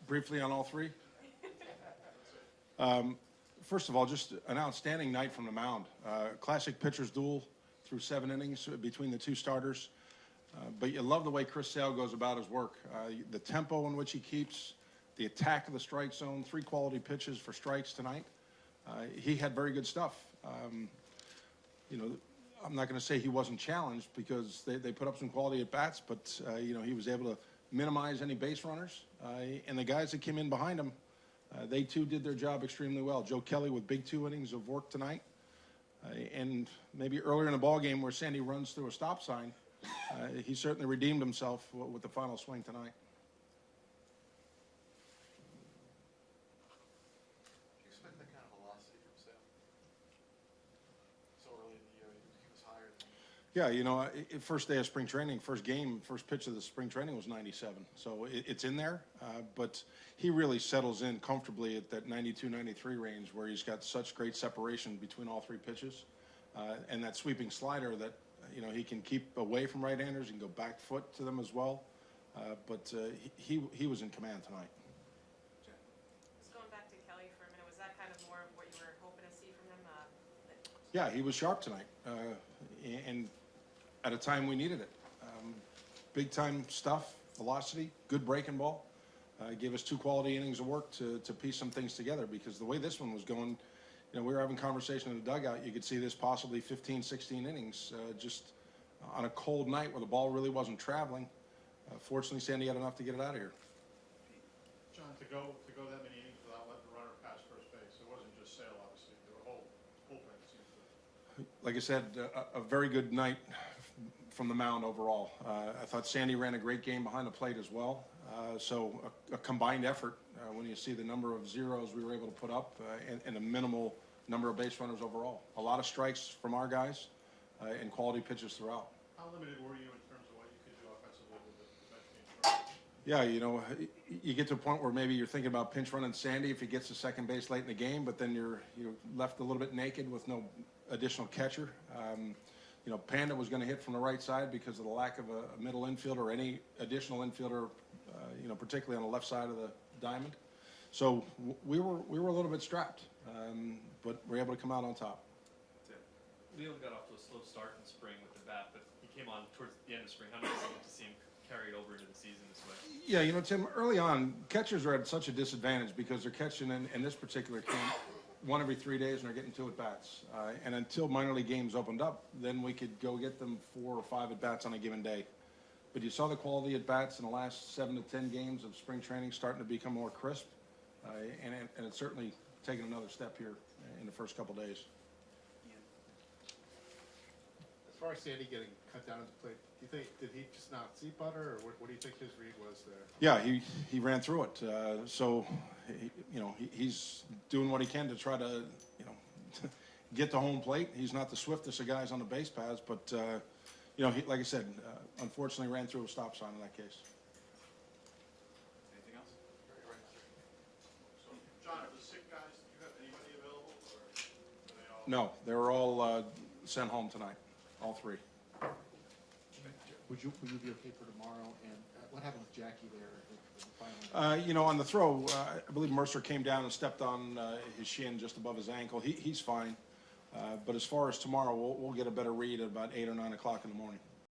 briefly on all three. First of all, just an outstanding night from the mound. Classic pitcher's duel through 7 innings between the two starters. But you love the way Chris Sale goes about his work. The tempo in which he keeps, the attack of the strike zone, 3 quality pitches for strikes tonight. He had very good stuff. You know, I'm not going to say he wasn't challenged because they put up some quality at bats, but you know, he was able to minimize any base runners. And the guys that came in behind him, they too did their job extremely well. Joe Kelly with big 2 innings of work tonight. And maybe earlier in the ball game where Sandy runs through a stop sign, he certainly redeemed himself with the final swing tonight. Do you expect that kind of velocity from Sale? So early in the year, he was higher than... Yeah, you know, first day of spring training, first game, first pitch of the spring training was 97. So it's in there, but he really settles in comfortably at that 92, 93 range where he's got such great separation between all 3 pitches. And that sweeping slider that, you know, he can keep away from right-handers and go back foot to them as well. But he was in command tonight. Just going back to Kelly for a minute, was that kind of more of what you were hoping to see from him? Yeah, he was sharp tonight. And at a time we needed it. Big time stuff, velocity, good breaking ball. Gave us 2 quality innings of work to piece some things together, because the way this one was going, you know, we were having conversation in the dugout. You could see this possibly 15, 16 innings just on a cold night where the ball really wasn't traveling. Fortunately, Sandy had enough to get it out of here. John, to go that many innings without letting the runner pass first base, it wasn't just Sale, obviously. There were a whole bullpen, it seems to. Like I said, a very good night from the mound overall. I thought Sandy ran a great game behind the plate as well. So a combined effort when you see the number of zeros we were able to put up and a minimal number of base runners overall. A lot of strikes from our guys and quality pitches throughout. How limited were you in terms of what you could do offensively with the bench being short? Yeah, you know, you get to a point where maybe you're thinking about pinch running Sandy if he gets to second base late in the game, but then you're left a little bit naked with no additional catcher. You know, Panda was going to hit from the right side because of the lack of a middle infielder or any additional infielder, you know, particularly on the left side of the diamond. So we were a little bit strapped, but we're able to come out on top. Leo got off to a slow start in spring with the bat, but he came on towards the end of spring. How nice is it to see him carried over into the season this way? Yeah, you know, Tim, early on, catchers are at such a disadvantage because they're catching in this particular camp 1 every 3 days and they're getting 2 at-bats. And until minor league games opened up, then we could go get them 4 or 5 at-bats on a given day. But you saw the quality at-bats in the last 7 to 10 games of spring training starting to become more crisp. And it's certainly taken another step here in the first couple days. As far as Sandy getting cut down at the plate, do you think, did he just not see butter, or what do you think his read was there? Yeah, he ran through it. So, you know, he's doing what he can to try to, you know, get to home plate. He's not the swiftest of guys on the base paths, but, you know, like I said, unfortunately ran through a stop sign in that case. Anything else? So, John, of the sick guys, do you have anybody available, or are they all? No, they were all sent home tonight, all 3. Would you be okay for tomorrow? And what happened with Jackie there in the final? You know, on the throw, I believe Mercer came down and stepped on his shin just above his ankle. He's fine. But as far as tomorrow, we'll get a better read at about 8 or 9 o'clock in the morning.